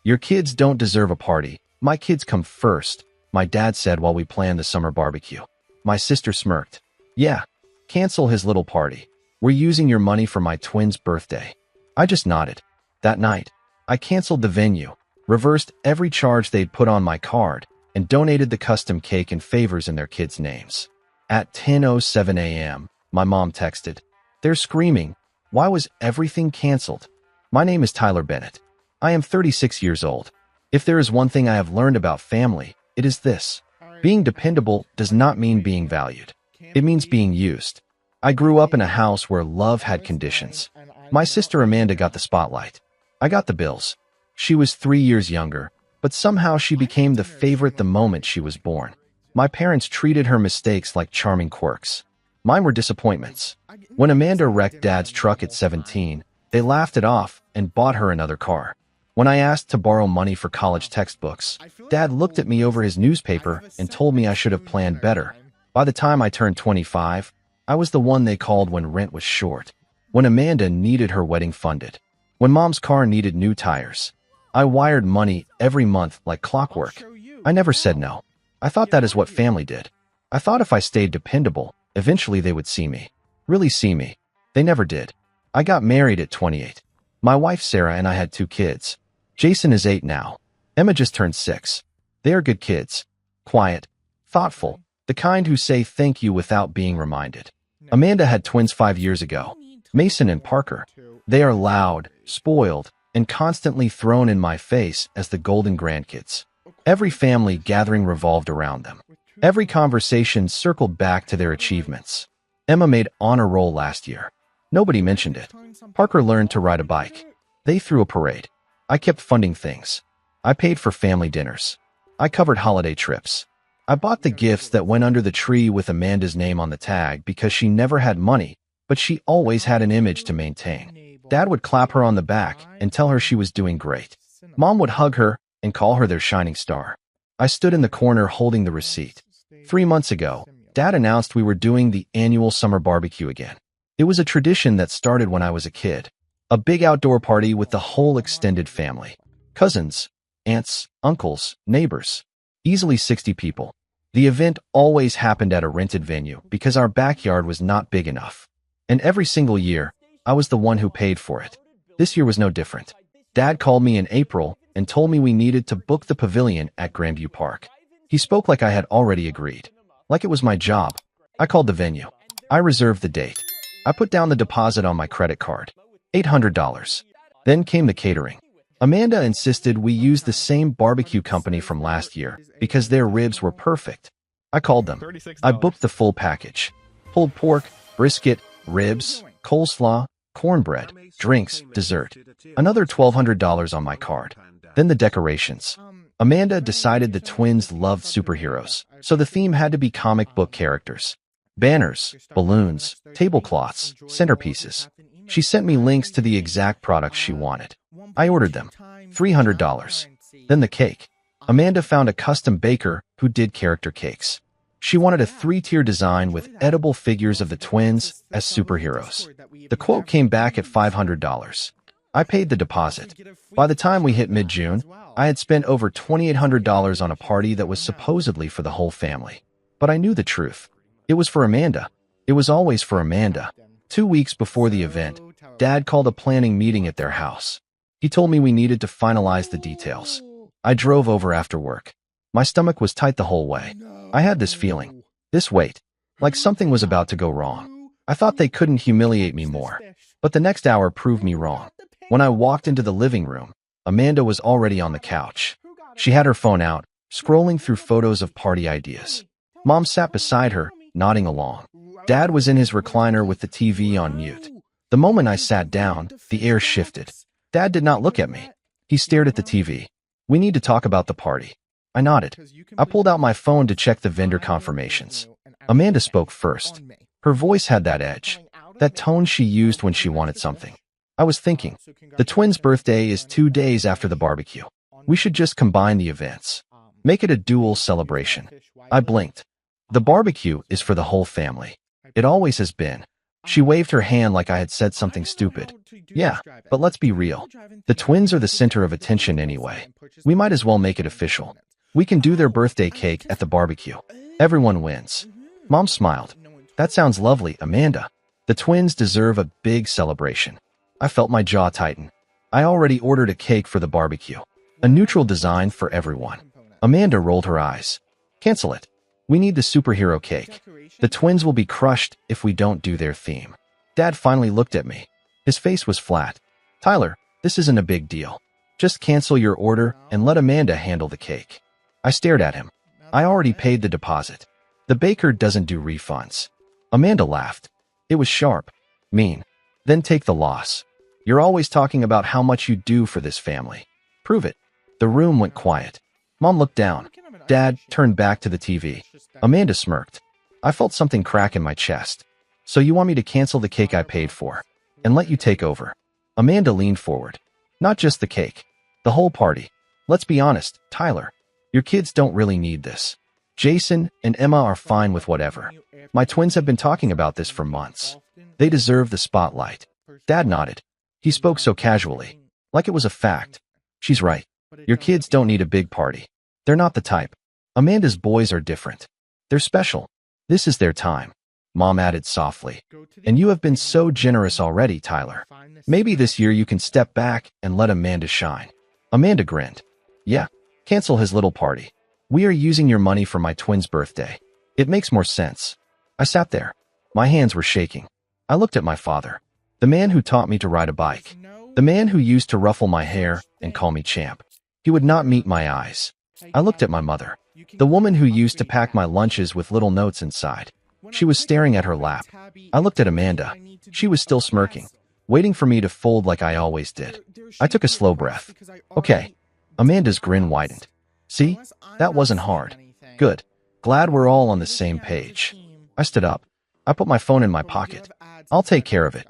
Your kids don't deserve a party. My kids come first, my dad said while we planned the summer barbecue. My sister smirked. Yeah, cancel his little party. We're using your money for my twins' birthday. I just nodded. That night, I canceled the venue, reversed every charge they'd put on my card, and donated the custom cake and favors in their kids' names. At 10:07 a.m., my mom texted. They're screaming. Why was everything canceled? My name is Tyler Bennett. I am 36 years old. If there is one thing I have learned about family, it is this. Being dependable does not mean being valued. It means being used. I grew up in a house where love had conditions. My sister Amanda got the spotlight. I got the bills. She was 3 years younger, but somehow she became the favorite the moment she was born. My parents treated her mistakes like charming quirks. Mine were disappointments. When Amanda wrecked Dad's truck at 17, they laughed it off and bought her another car. When I asked to borrow money for college textbooks, Dad looked at me over his newspaper and told me I should have planned better. By the time I turned 25, I was the one they called when rent was short, when Amanda needed her wedding funded, when Mom's car needed new tires. I wired money every month like clockwork. I never said no. I thought that is what family did. I thought if I stayed dependable, eventually they would see me. Really see me. They never did. I got married at 28. My wife Sarah and I had 2 kids. Jason is 8 now. Emma just turned 6. They are good kids. Quiet, thoughtful, the kind who say thank you without being reminded. Amanda had twins 5 years ago, Mason and Parker. They are loud, spoiled, and constantly thrown in my face as the golden grandkids. Every family gathering revolved around them. Every conversation circled back to their achievements. Emma made honor roll last year. Nobody mentioned it. Parker learned to ride a bike. They threw a parade. I kept funding things. I paid for family dinners. I covered holiday trips. I bought the gifts that went under the tree with Amanda's name on the tag because she never had money, but she always had an image to maintain. Dad would clap her on the back and tell her she was doing great. Mom would hug her and call her their shining star. I stood in the corner holding the receipt. 3 months ago, Dad announced we were doing the annual summer barbecue again. It was a tradition that started when I was a kid. A big outdoor party with the whole extended family. Cousins, aunts, uncles, neighbors. Easily 60 people. The event always happened at a rented venue because our backyard was not big enough. And every single year, I was the one who paid for it. This year was no different. Dad called me in April and told me we needed to book the pavilion at Grandview Park. He spoke like I had already agreed. Like it was my job. I called the venue. I reserved the date. I put down the deposit on my credit card. $800. Then came the catering. Amanda insisted we use the same barbecue company from last year because their ribs were perfect. I called them. I booked the full package. Pulled pork, brisket, ribs, coleslaw, cornbread, drinks, dessert. Another $1,200 on my card. Then the decorations. Amanda decided the twins loved superheroes, so the theme had to be comic book characters. Banners, balloons, tablecloths, centerpieces. She sent me links to the exact products she wanted. I ordered them. $300. Then the cake. Amanda found a custom baker who did character cakes. She wanted a 3-tier design with edible figures of the twins as superheroes. The quote came back at $500. I paid the deposit. By the time we hit mid-June, I had spent over $2,800 on a party that was supposedly for the whole family. But I knew the truth. It was for Amanda. It was always for Amanda. 2 weeks before the event, Dad called a planning meeting at their house. He told me we needed to finalize the details. I drove over after work. My stomach was tight the whole way. I had this feeling, this weight, like something was about to go wrong. I thought they couldn't humiliate me more. But the next hour proved me wrong. When I walked into the living room, Amanda was already on the couch. She had her phone out, scrolling through photos of party ideas. Mom sat beside her, nodding along. Dad was in his recliner with the TV on mute. The moment I sat down, the air shifted. Dad did not look at me. He stared at the TV. We need to talk about the party. I nodded. I pulled out my phone to check the vendor confirmations. Amanda spoke first. Her voice had that edge, that tone she used when she wanted something. I was thinking, the twins' birthday is 2 days after the barbecue. We should just combine the events. Make it a dual celebration. I blinked. The barbecue is for the whole family. It always has been. She waved her hand like I had said something stupid. Yeah, but let's be real. The twins are the center of attention anyway. We might as well make it official. We can do their birthday cake at the barbecue. Everyone wins. Mom smiled. That sounds lovely, Amanda. The twins deserve a big celebration. I felt my jaw tighten. I already ordered a cake for the barbecue. A neutral design for everyone. Amanda rolled her eyes. Cancel it. We need the superhero cake. The twins will be crushed if we don't do their theme. Dad finally looked at me. His face was flat. Tyler, this isn't a big deal. Just cancel your order and let Amanda handle the cake. I stared at him. I already paid the deposit. The baker doesn't do refunds. Amanda laughed. It was sharp. Mean. Then take the loss. You're always talking about how much you do for this family. Prove it. The room went quiet. Mom looked down. Dad turned back to the TV. Amanda smirked. I felt something crack in my chest. So you want me to cancel the cake I paid for and let you take over? Amanda leaned forward. Not just the cake. The whole party. Let's be honest, Tyler. Your kids don't really need this. Jason and Emma are fine with whatever. My twins have been talking about this for months. They deserve the spotlight. Dad nodded. He spoke so casually, like it was a fact. She's right. Your kids don't need a big party. They're not the type. Amanda's boys are different. They're special. This is their time. Mom added softly. And you have been so generous already, Tyler. Maybe this year you can step back and let Amanda shine. Amanda grinned. Yeah, cancel his little party. We are using your money for my twins' birthday. It makes more sense. I sat there. My hands were shaking. I looked at my father. The man who taught me to ride a bike. The man who used to ruffle my hair and call me champ. He would not meet my eyes. I looked at my mother. The woman who used to pack my lunches with little notes inside. She was staring at her lap. I looked at Amanda. She was still smirking, waiting for me to fold like I always did. I took a slow breath. Okay. Amanda's grin widened. See? That wasn't hard. Good. Glad we're all on the same page. I stood up. I put my phone in my pocket. I'll take care of it.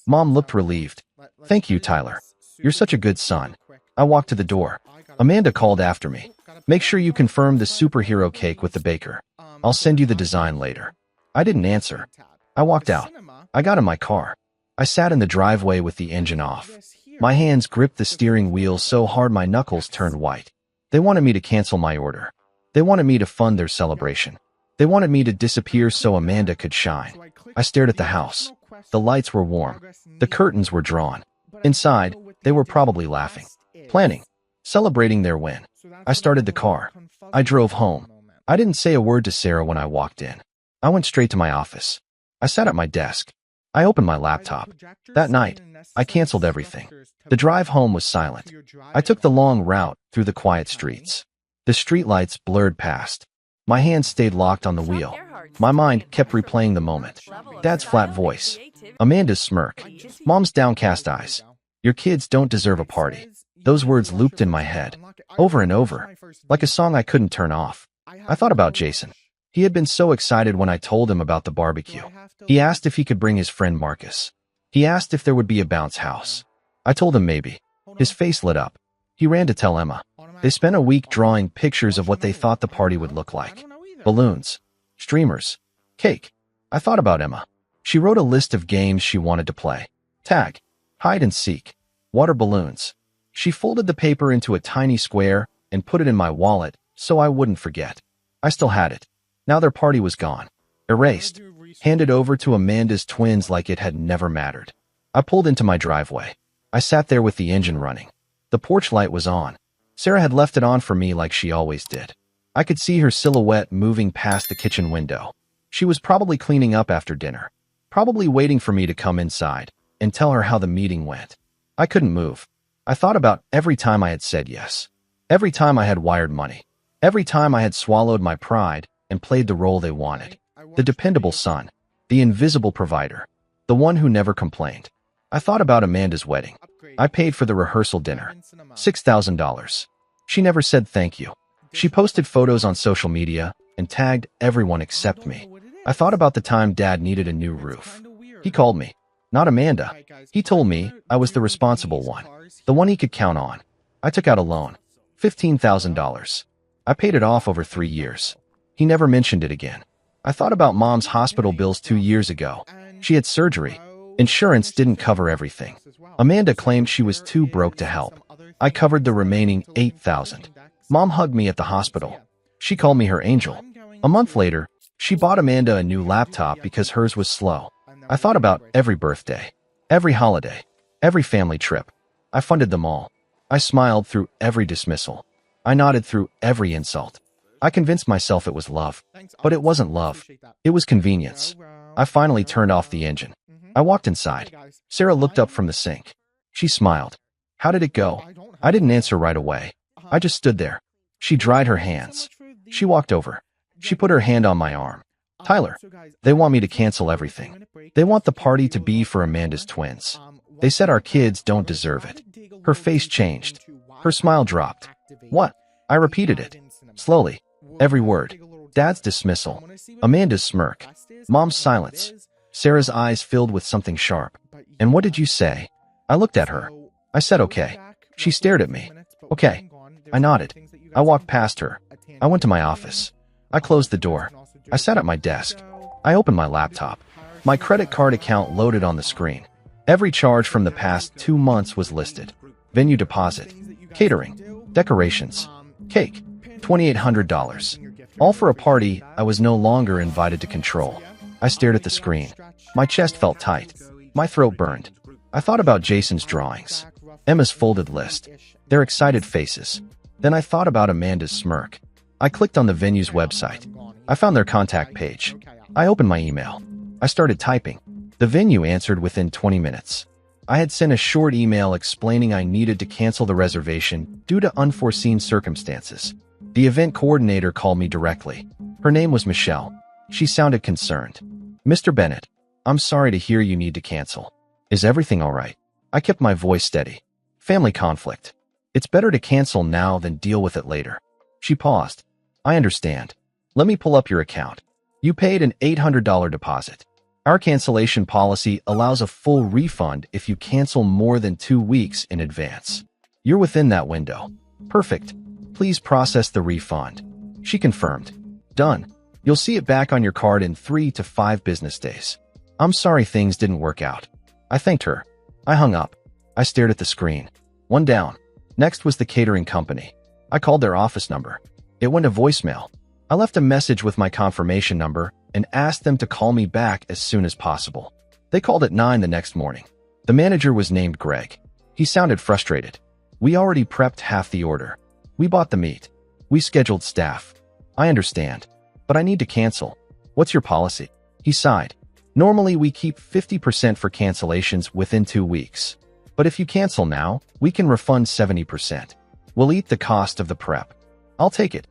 Mom looked relieved. Thank you, Tyler. You're such a good son. I walked to the door. Amanda called after me. Make sure you confirm the superhero cake with the baker. I'll send you the design later. I didn't answer. I walked out. I got in my car. I sat in the driveway with the engine off. My hands gripped the steering wheel so hard my knuckles turned white. They wanted me to cancel my order. They wanted me to fund their celebration. They wanted me to disappear so Amanda could shine. I stared at the house. The lights were warm. The curtains were drawn. Inside, they were probably laughing, planning, celebrating their win. I started the car. I drove home. I didn't say a word to Sarah when I walked in. I went straight to my office. I sat at my desk. I opened my laptop. That night, I canceled everything. The drive home was silent. I took the long route through the quiet streets. The streetlights blurred past. My hands stayed locked on the wheel. My mind kept replaying the moment. Dad's flat voice. Amanda's smirk. Mom's downcast eyes. Your kids don't deserve a party. Those words looped in my head, over and over, like a song I couldn't turn off. I thought about Jason. He had been so excited when I told him about the barbecue. He asked if he could bring his friend Marcus. He asked if there would be a bounce house. I told him maybe. His face lit up. He ran to tell Emma. They spent a week drawing pictures of what they thought the party would look like. Balloons, streamers, cake. I thought about Emma. She wrote a list of games she wanted to play. Tag, hide and seek, water balloons. She folded the paper into a tiny square and put it in my wallet so I wouldn't forget. I still had it. Now their party was gone. Erased. Handed over to Amanda's twins like it had never mattered. I pulled into my driveway. I sat there with the engine running. The porch light was on. Sarah had left it on for me like she always did. I could see her silhouette moving past the kitchen window. She was probably cleaning up after dinner. Probably waiting for me to come inside and tell her how the meeting went. I couldn't move. I thought about every time I had said yes. Every time I had wired money. Every time I had swallowed my pride and played the role they wanted. The dependable son. The invisible provider. The one who never complained. I thought about Amanda's wedding. I paid for the rehearsal dinner. $6,000. She never said thank you. She posted photos on social media and tagged everyone except me. I thought about the time Dad needed a new roof. He called me. Not Amanda. He told me I was the responsible one. The one he could count on. I took out a loan. $15,000. I paid it off over 3 years. He never mentioned it again. I thought about Mom's hospital bills 2 years ago. She had surgery. Insurance didn't cover everything. Amanda claimed she was too broke to help. I covered the remaining 8,000. Mom hugged me at the hospital. She called me her angel. A month later, she bought Amanda a new laptop because hers was slow. I thought about every birthday, every holiday, every family trip. I funded them all. I smiled through every dismissal. I nodded through every insult. I convinced myself it was love, but it wasn't love. It was convenience. I finally turned off the engine. I walked inside. Sarah looked up from the sink. She smiled. How did it go? I didn't answer right away. I just stood there. She dried her hands. She walked over. She put her hand on my arm. Tyler, they want me to cancel everything. They want the party to be for Amanda's twins. They said our kids don't deserve it. Her face changed. Her smile dropped. What? I repeated it. Slowly. Every word. Dad's dismissal. Amanda's smirk. Mom's silence. Sarah's eyes filled with something sharp. And what did you say? I looked at her. I said okay. She stared at me. Okay. I nodded. I walked past her. I went to my office. I closed the door. I sat at my desk. I opened my laptop. My credit card account loaded on the screen. Every charge from the past 2 months was listed. Venue deposit, catering, decorations, cake, $2,800. All for a party I was no longer invited to control. I stared at the screen. My chest felt tight. My throat burned. I thought about Jason's drawings, Emma's folded list, their excited faces. Then I thought about Amanda's smirk. I clicked on the venue's website. I found their contact page. I opened my email. I started typing. The venue answered within 20 minutes. I had sent a short email explaining I needed to cancel the reservation due to unforeseen circumstances. The event coordinator called me directly. Her name was Michelle. She sounded concerned. Mr. Bennett, I'm sorry to hear you need to cancel. Is everything all right? I kept my voice steady. Family conflict. It's better to cancel now than deal with it later. She paused. I understand. Let me pull up your account. You paid an $800 deposit. Our cancellation policy allows a full refund if you cancel more than 2 weeks in advance. You're within that window. Perfect. Please process the refund. She confirmed. Done. You'll see it back on your card in 3 to 5 business days. I'm sorry things didn't work out. I thanked her. I hung up. I stared at the screen. One down. Next was the catering company. I called their office number. It went to voicemail. I left a message with my confirmation number and asked them to call me back as soon as possible. They called at 9 the next morning. The manager was named Greg. He sounded frustrated. We already prepped half the order. We bought the meat. We scheduled staff. I understand, but I need to cancel. What's your policy? He sighed. Normally we keep 50% for cancellations within 2 weeks. But if you cancel now, we can refund 70%. We'll eat the cost of the prep. I'll take it.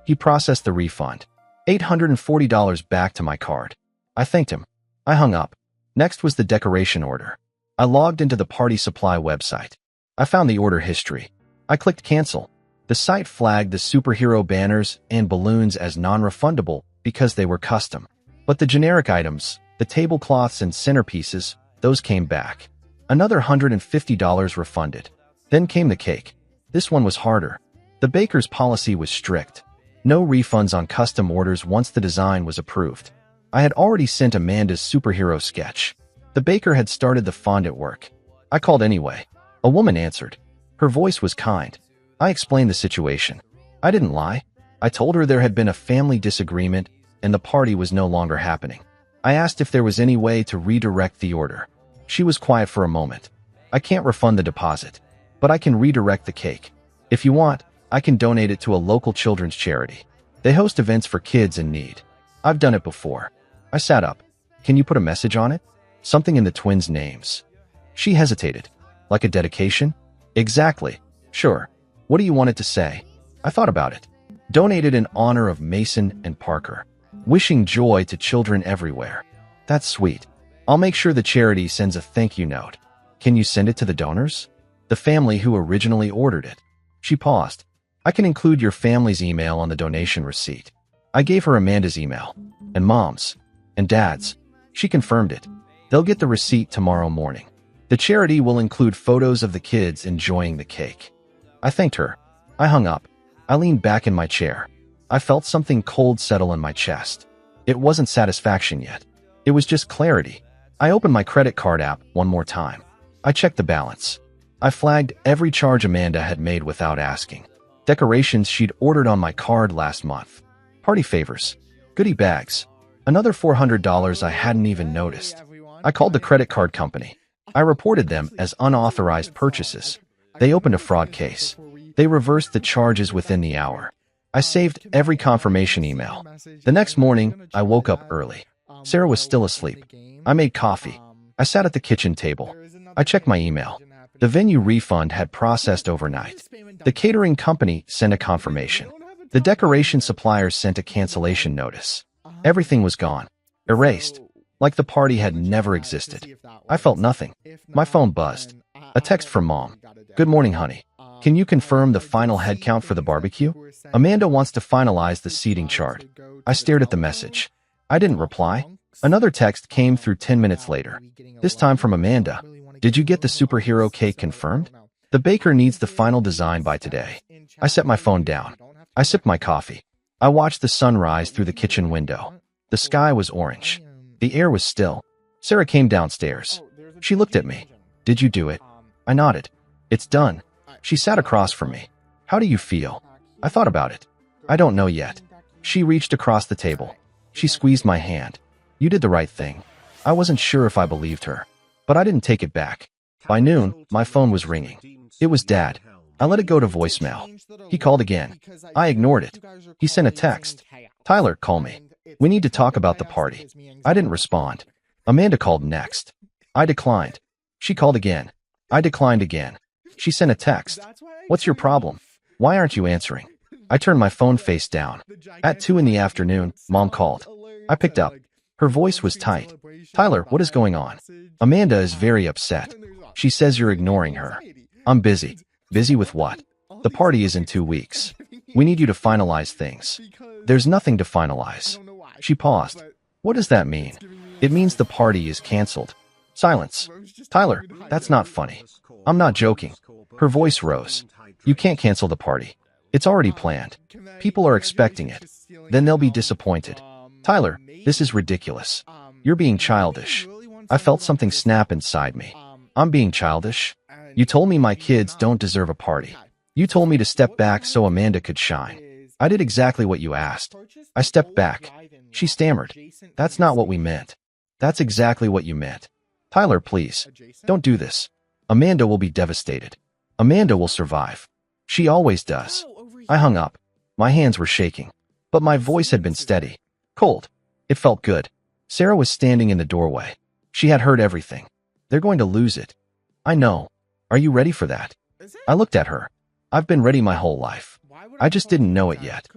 He processed the refund. $840 back to my card. I thanked him. I hung up. Next was the decoration order. I logged into the party supply website. I found the order history. I clicked cancel. The site flagged the superhero banners and balloons as non-refundable because they were custom. But the generic items, the tablecloths and centerpieces, those came back. Another $150 refunded. Then came the cake. This one was harder. The baker's policy was strict. No refunds on custom orders once the design was approved. I had already sent Amanda's superhero sketch. The baker had started the fondant work. I called anyway. A woman answered. Her voice was kind. I explained the situation. I didn't lie. I told her there had been a family disagreement and the party was no longer happening. I asked if there was any way to redirect the order. She was quiet for a moment. I can't refund the deposit, but I can redirect the cake. If you want, I can donate it to a local children's charity. They host events for kids in need. I've done it before. I sat up. Can you put a message on it? Something in the twins' names. She hesitated. Like a dedication? Exactly. Sure. What do you want it to say? I thought about it. Donated in honor of Mason and Parker. Wishing joy to children everywhere. That's sweet. I'll make sure the charity sends a thank you note. Can you send it to the donors? The family who originally ordered it. She paused. I can include your family's email on the donation receipt. I gave her Amanda's email. And Mom's. And Dad's. She confirmed it. They'll get the receipt tomorrow morning. The charity will include photos of the kids enjoying the cake. I thanked her. I hung up. I leaned back in my chair. I felt something cold settle in my chest. It wasn't satisfaction yet. It was just clarity. I opened my credit card app one more time. I checked the balance. I flagged every charge Amanda had made without asking. Decorations she'd ordered on my card last month. Party favors. Goodie bags. Another $400 I hadn't even noticed. I called the credit card company. I reported them as unauthorized purchases. They opened a fraud case. They reversed the charges within the hour. I saved every confirmation email. The next morning, I woke up early. Sarah was still asleep. I made coffee. I sat at the kitchen table. I checked my email. The venue refund had processed overnight. The catering company sent a confirmation. The decoration supplier sent a cancellation notice. Everything was gone. Erased. Like the party had never existed. I felt nothing. My phone buzzed. A text from Mom. Good morning, honey. Can you confirm the final head count for the barbecue? Amanda wants to finalize the seating chart. I stared at the message. I didn't reply. Another text came through 10 minutes later. This time from Amanda. Did you get the superhero cake confirmed? The baker needs the final design by today. I set my phone down. I sipped my coffee. I watched the sun rise through the kitchen window. The sky was orange. The air was still. Sarah came downstairs. She looked at me. Did you do it? I nodded. It's done. She sat across from me. How do you feel? I thought about it. I don't know yet. She reached across the table. She squeezed my hand. You did the right thing. I wasn't sure if I believed her. But I didn't take it back. By noon, my phone was ringing. It was Dad. I let it go to voicemail. He called again. I ignored it. He sent a text. Tyler, call me. We need to talk about the party. I didn't respond. Amanda called next. I declined. She called again. I declined again. She sent a text. What's your problem? Why aren't you answering? I turned my phone face down. At 2 in the afternoon, Mom called. I picked up. Her voice was tight. Tyler, what is going on? Amanda is very upset. She says you're ignoring her. I'm busy. Busy with what? The party is in 2 weeks. We need you to finalize things. There's nothing to finalize. She paused. What does that mean? It means the party is canceled. Silence. Tyler, that's not funny. I'm not joking. Her voice rose. You can't cancel the party. It's already planned. People are expecting it. Then they'll be disappointed. Tyler, this is ridiculous. You're being childish. I felt something snap inside me. I'm being childish? You told me my kids don't deserve a party. You told me to step back so Amanda could shine. I did exactly what you asked. I stepped back. She stammered. That's not what we meant. That's exactly what you meant. Tyler, please. Don't do this. Amanda will be devastated. Amanda will survive. She always does. I hung up. My hands were shaking. But my voice had been steady. Cold. It felt good. Sarah was standing in the doorway. She had heard everything. They're going to lose it. I know. Are you ready for that? I looked at her. I've been ready my whole life. I just didn't know it yet.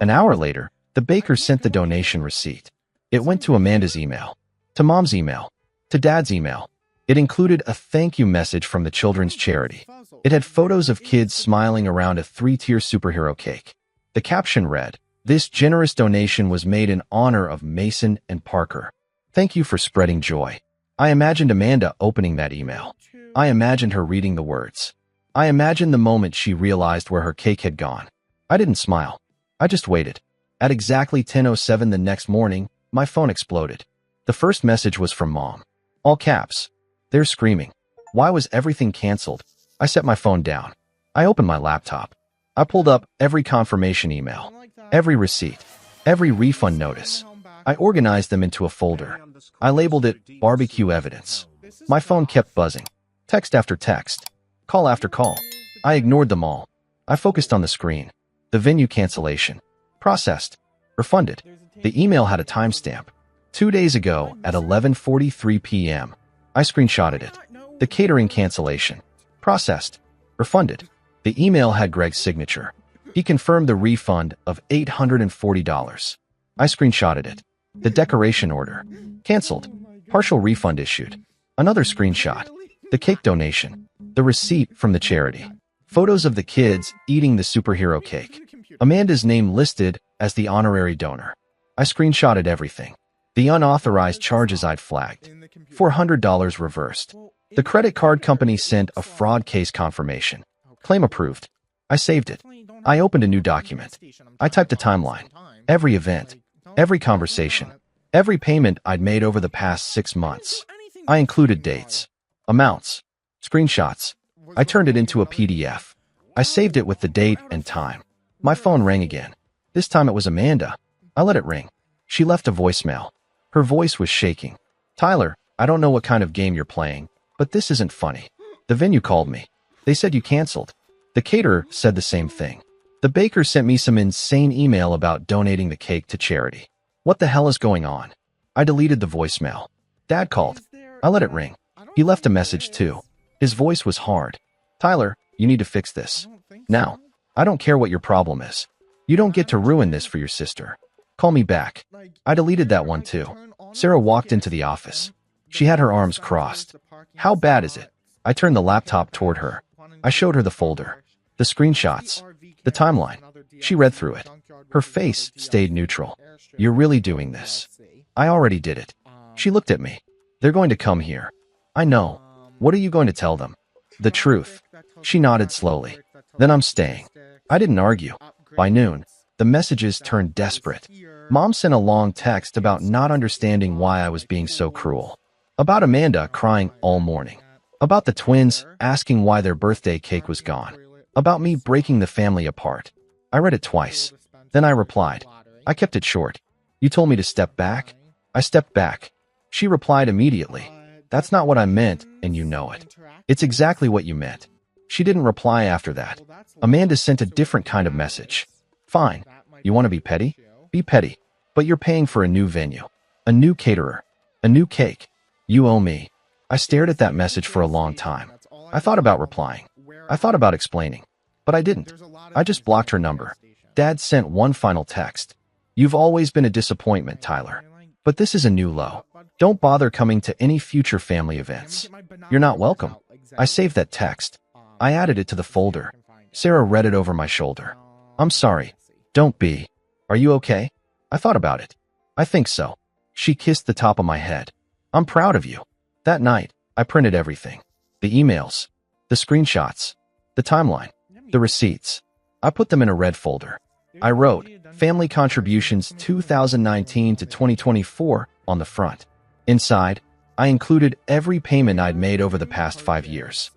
An hour later, the baker sent the donation receipt. It went to Amanda's email, to Mom's email, to Dad's email. It included a thank you message from the children's charity. It had photos of kids smiling around a 3-tier superhero cake. The caption read, "This generous donation was made in honor of Mason and Parker. Thank you for spreading joy." I imagined Amanda opening that email. I imagined her reading the words. I imagined the moment she realized where her cake had gone. I didn't smile. I just waited. At exactly 10:07 the next morning, my phone exploded. The first message was from Mom. All caps. They're screaming. Why was everything canceled? I set my phone down. I opened my laptop. I pulled up every confirmation email, every receipt, every refund notice. I organized them into a folder. I labeled it barbecue evidence. My phone kept buzzing. Text after text. Call after call. I ignored them all. I focused on the screen. The venue cancellation. Processed. Refunded. The email had a timestamp. 2 days ago at 11:43 p.m. I screenshotted it. The catering cancellation. Processed. Refunded. The email had Greg's signature. He confirmed the refund of $840. I screenshotted it. The decoration order. Canceled. Partial refund issued. Another screenshot. The cake donation. The receipt from the charity. Photos of the kids eating the superhero cake. Amanda's name listed as the honorary donor. I screenshotted everything. The unauthorized charges I'd flagged. $400 reversed. The credit card company sent a fraud case confirmation. Claim approved. I saved it. I opened a new document. I typed a timeline. Every event. Every conversation. Every payment I'd made over the past 6 months. I included dates. Amounts. Screenshots. I turned it into a PDF. I saved it with the date and time. My phone rang again. This time it was Amanda. I let it ring. She left a voicemail. Her voice was shaking. Tyler, I don't know what kind of game you're playing, but this isn't funny. The venue called me. They said you canceled. The caterer said the same thing. The baker sent me some insane email about donating the cake to charity. What the hell is going on? I deleted the voicemail. Dad called. I let it ring. He left a message too. His voice was hard. Tyler, you need to fix this. Now, I don't care what your problem is. You don't get to ruin this for your sister. Call me back. I deleted that one too. Sarah walked into the office. She had her arms crossed. How bad is it? I turned the laptop toward her. I showed her the folder, the screenshots, the timeline. She read through it. Her face stayed neutral. You're really doing this? I already did it. She looked at me. They're going to come here. I know. What are you going to tell them? The truth. She nodded slowly. Then I'm staying. I didn't argue. By noon, the messages turned desperate. Mom sent a long text about not understanding why I was being so cruel. About Amanda crying all morning. About the twins asking why their birthday cake was gone. About me breaking the family apart. I read it twice. Then I replied. I kept it short. You told me to step back? I stepped back. She replied immediately. That's not what I meant, and you know it. It's exactly what you meant. She didn't reply after that. Amanda sent a different kind of message. Fine. You want to be petty? Be petty. But you're paying for a new venue, a new caterer, a new cake. You owe me. I stared at that message for a long time. I thought about replying. I thought about explaining. But I didn't. I just blocked her number. Dad sent one final text. You've always been a disappointment, Tyler. But this is a new low. Don't bother coming to any future family events. You're not welcome. I saved that text. I added it to the folder. Sarah read it over my shoulder. I'm sorry. Don't be. Are you okay? I thought about it. I think so. She kissed the top of my head. I'm proud of you. That night, I printed everything. The emails, the screenshots, the timeline, the receipts. I put them in a red folder. I wrote, Family Contributions 2019 to 2024 on the front. Inside, I included every payment I'd made over the past 5 years.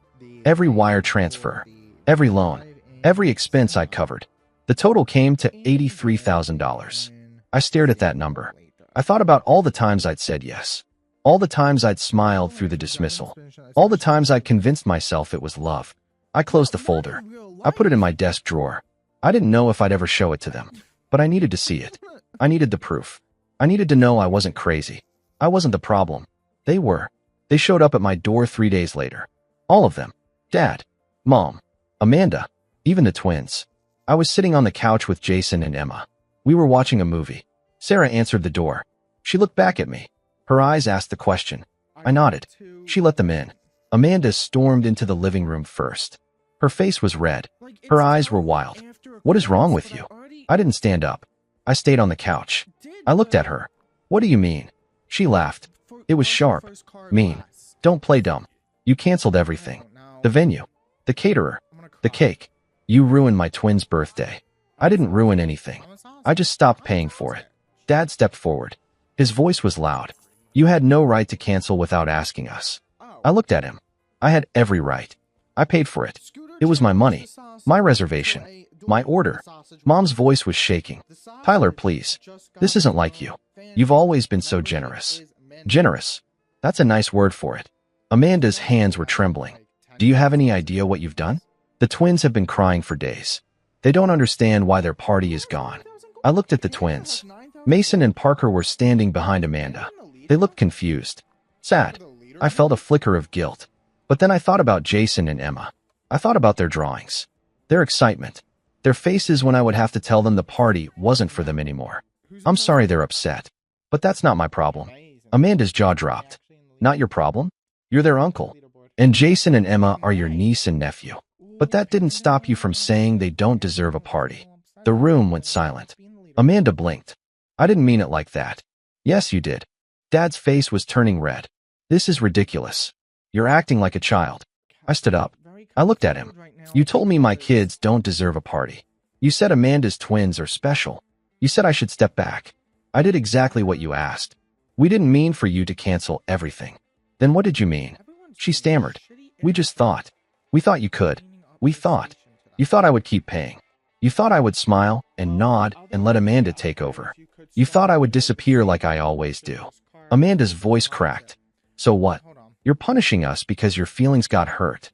Every wire transfer, every loan, every expense I covered. The total came to $83,000. I stared at that number. I thought about all the times I'd said yes. All the times I'd smiled through the dismissal. All the times I'd convinced myself it was love. I closed the folder. I put it in my desk drawer. I didn't know if I'd ever show it to them, but I needed to see it. I needed the proof. I needed to know I wasn't crazy. I wasn't the problem. They were. They showed up at my door 3 days later. All of them. Dad, Mom, Amanda, even the twins. I was sitting on the couch with Jason and Emma. We were watching a movie. Sarah answered the door. She looked back at me. Her eyes asked the question. I nodded. She let them in. Amanda stormed into the living room first. Her face was red. Her eyes were wild. What is wrong with you? I didn't stand up. I stayed on the couch. I looked at her. What do you mean? She laughed. It was sharp. Mean. Don't play dumb. You canceled everything. The venue. The caterer. The cake. You ruined my twins' birthday. I didn't ruin anything. I just stopped paying for it. Dad stepped forward. His voice was loud. You had no right to cancel without asking us. I looked at him. I had every right. I paid for it. It was my money. My reservation. My order. Mom's voice was shaking. Tyler, please. This isn't like you. You've always been so generous. Generous. That's a nice word for it. Amanda's hands were trembling. Do you have any idea what you've done? The twins have been crying for days. They don't understand why their party is gone. I looked at the twins. Mason and Parker were standing behind Amanda. They looked confused. Sad. I felt a flicker of guilt. But then I thought about Jason and Emma. I thought about their drawings. Their excitement. Their faces when I would have to tell them the party wasn't for them anymore. I'm sorry they're upset. But that's not my problem. Amanda's jaw dropped. Not your problem? You're their uncle. And Jason and Emma are your niece and nephew. But that didn't stop you from saying they don't deserve a party. The room went silent. Amanda blinked. I didn't mean it like that. Yes, you did. Dad's face was turning red. This is ridiculous. You're acting like a child. I stood up. I looked at him. You told me my kids don't deserve a party. You said Amanda's twins are special. You said I should step back. I did exactly what you asked. We didn't mean for you to cancel everything. Then what did you mean? She stammered. We just thought. We thought you could. We thought. You thought I would keep paying. You thought I would smile and nod and let Amanda take over. You thought I would disappear like I always do. Amanda's voice cracked. So what? You're punishing us because your feelings got hurt.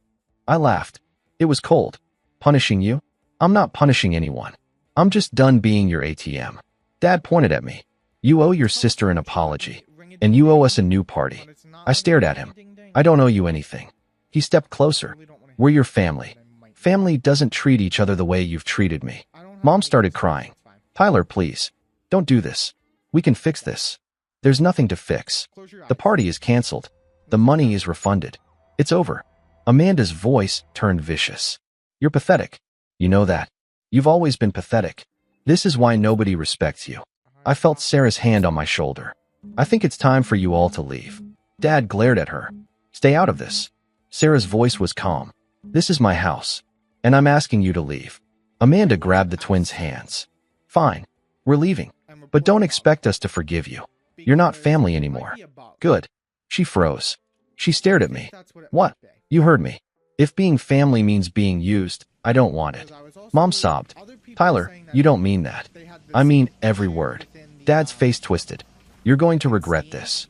I laughed. It was cold. Punishing you? I'm not punishing anyone. I'm just done being your ATM. Dad pointed at me. You owe your sister an apology. And you owe us a new party. I stared at him. I don't owe you anything. He stepped closer. We're your family. Family doesn't treat each other the way you've treated me. Mom started crying. Tyler, please. Don't do this. We can fix this. There's nothing to fix. The party is canceled. The money is refunded. It's over. Amanda's voice turned vicious. You're pathetic. You know that. You've always been pathetic. This is why nobody respects you. I felt Sarah's hand on my shoulder. I think it's time for you all to leave. Dad glared at her. Stay out of this. Sarah's voice was calm. This is my house, and I'm asking you to leave. Amanda grabbed the twins' hands. Fine. We're leaving. But don't expect us to forgive you. You're not family anymore. Good. She froze. She stared at me. What? You heard me. If being family means being used, I don't want it. Mom sobbed. Tyler, you don't mean that. I mean every word. Dad's face twisted. You're going to regret this.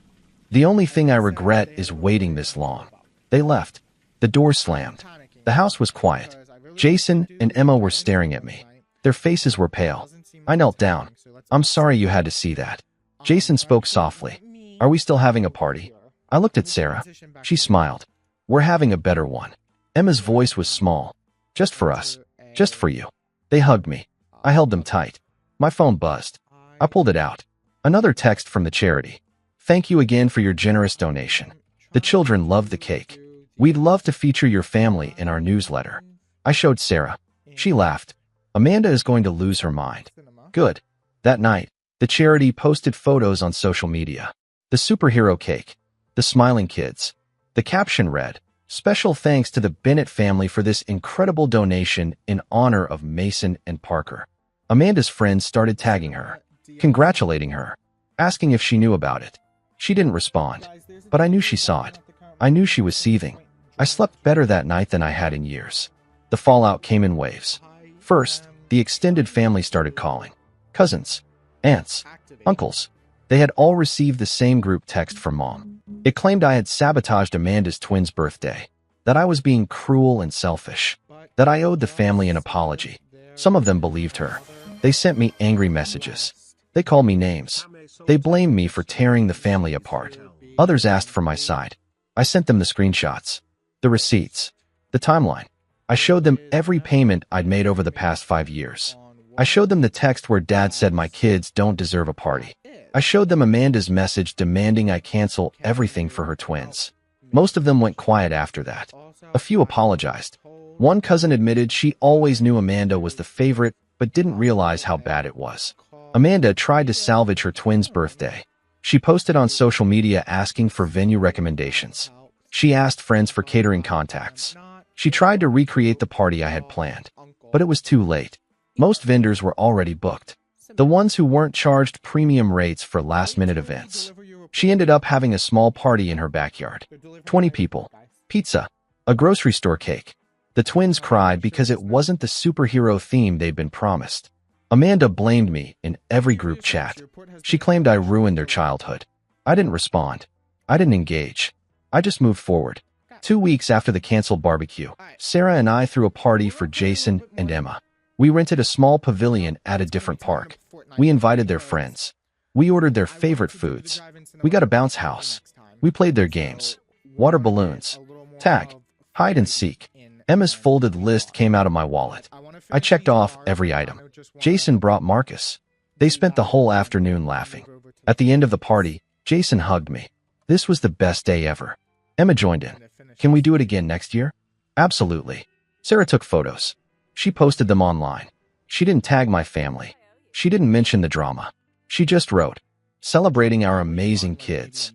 The only thing I regret is waiting this long. They left. The door slammed. The house was quiet. Jason and Emma were staring at me. Their faces were pale. I knelt down. I'm sorry you had to see that. Jason spoke softly. Are we still having a party? I looked at Sarah. She smiled. We're having a better one. Emma's voice was small. Just for us. Just for you. They hugged me. I held them tight. My phone buzzed. I pulled it out. Another text from the charity. Thank you again for your generous donation. The children loved the cake. We'd love to feature your family in our newsletter. I showed Sarah. She laughed. Amanda is going to lose her mind. Good. That night, the charity posted photos on social media. The superhero cake. The smiling kids. The caption read, "Special thanks to the Bennett family for this incredible donation in honor of Mason and Parker." Amanda's friends started tagging her, congratulating her, asking if she knew about it. She didn't respond, but I knew she saw it. I knew she was seething. I slept better that night than I had in years. The fallout came in waves. First, the extended family started calling. Cousins, aunts, uncles. They had all received the same group text from Mom. It claimed I had sabotaged Amanda's twins' birthday, that I was being cruel and selfish, that I owed the family an apology. Some of them believed her. They sent me angry messages. They called me names. They blamed me for tearing the family apart. Others asked for my side. I sent them the screenshots, the receipts, the timeline. I showed them every payment I'd made over the past 5 years. I showed them the text where Dad said my kids don't deserve a party. I showed them Amanda's message demanding I cancel everything for her twins. Most of them went quiet after that. A few apologized. One cousin admitted she always knew Amanda was the favorite but didn't realize how bad it was. Amanda tried to salvage her twins' birthday. She posted on social media asking for venue recommendations. She asked friends for catering contacts. She tried to recreate the party I had planned, but it was too late. Most vendors were already booked. The ones who weren't charged premium rates for last-minute events. She ended up having a small party in her backyard. 20 people. Pizza. A grocery store cake. The twins cried because it wasn't the superhero theme they'd been promised. Amanda blamed me in every group chat. She claimed I ruined their childhood. I didn't respond. I didn't engage. I just moved forward. 2 weeks after the canceled barbecue, Sarah and I threw a party for Jason and Emma. We rented a small pavilion at a different park. We invited their friends. We ordered their favorite foods. We got a bounce house. We played their games. Water balloons. Tag. Hide and seek. Emma's folded list came out of my wallet. I checked off every item. Jason brought Marcus. They spent the whole afternoon laughing. At the end of the party, Jason hugged me. This was the best day ever. Emma joined in. Can we do it again next year? Absolutely. Sarah took photos. She posted them online. She didn't tag my family. She didn't mention the drama. She just wrote, celebrating our amazing kids.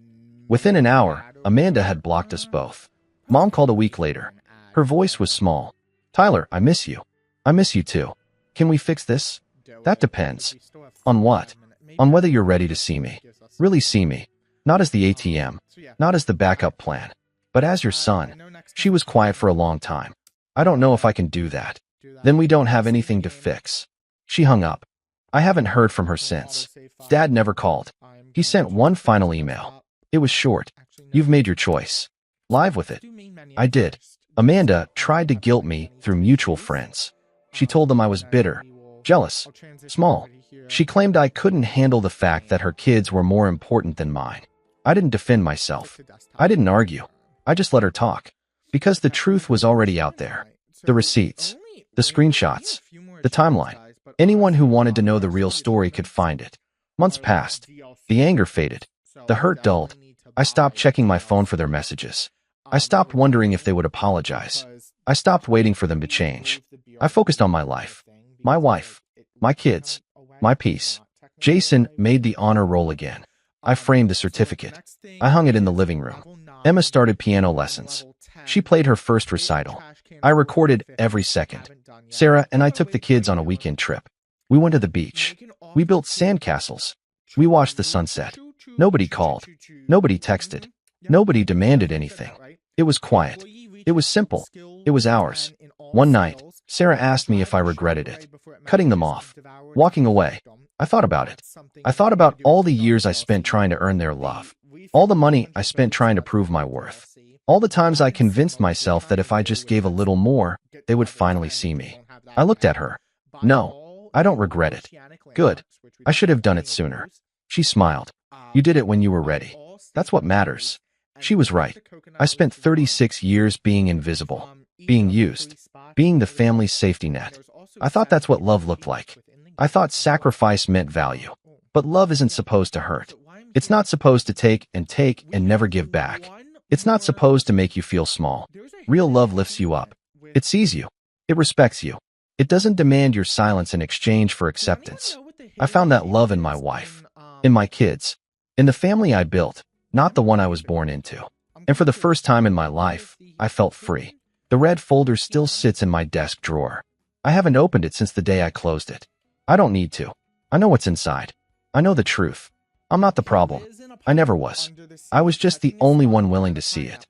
Within an hour, Amanda had blocked us both. Mom called a week later. Her voice was small. Tyler, I miss you. I miss you too. Can we fix this? That depends. On what? On whether you're ready to see me. Really see me. Not as the ATM. Not as the backup plan. But as your son. She was quiet for a long time. I don't know if I can do that. Then we don't have anything to fix. She hung up. I haven't heard from her since. Dad never called. He sent one final email. It was short. You've made your choice. Live with it. I did. Amanda tried to guilt me through mutual friends. She told them I was bitter, jealous, small. She claimed I couldn't handle the fact that her kids were more important than mine. I didn't defend myself. I didn't argue. I just let her talk. Because the truth was already out there. The receipts, the screenshots, the timeline. Anyone who wanted to know the real story could find it. Months passed. The anger faded. The hurt dulled. I stopped checking my phone for their messages. I stopped wondering if they would apologize. I stopped waiting for them to change. I focused on my life, my wife, my kids, my peace. Jason made the honor roll again. I framed the certificate. I hung it in the living room. Emma started piano lessons. She played her first recital. I recorded every second. Sarah and I took the kids on a weekend trip. We went to the beach. We built sandcastles. We watched the sunset. Nobody called. Nobody texted. Nobody demanded anything. It was quiet. It was simple. It was ours. One night, Sarah asked me if I regretted it. Cutting them off. Walking away. I thought about it. I thought about all the years I spent trying to earn their love. All the money I spent trying to prove my worth. All the times I convinced myself that if I just gave a little more, they would finally see me. I looked at her. No, I don't regret it. Good. I should have done it sooner. She smiled. You did it when you were ready. That's what matters. She was right. I spent 36 years being invisible, being used, being the family's safety net. I thought that's what love looked like. I thought sacrifice meant value. But love isn't supposed to hurt. It's not supposed to take and never give back. It's not supposed to make you feel small. Real love lifts you up. It sees you. It respects you. It doesn't demand your silence in exchange for acceptance. I found that love in my wife, in my kids, in the family I built, not the one I was born into. And for the first time in my life, I felt free. The red folder still sits in my desk drawer. I haven't opened it since the day I closed it. I don't need to. I know what's inside. I know the truth. I'm not the problem. I never was. I was just the only one willing to see it.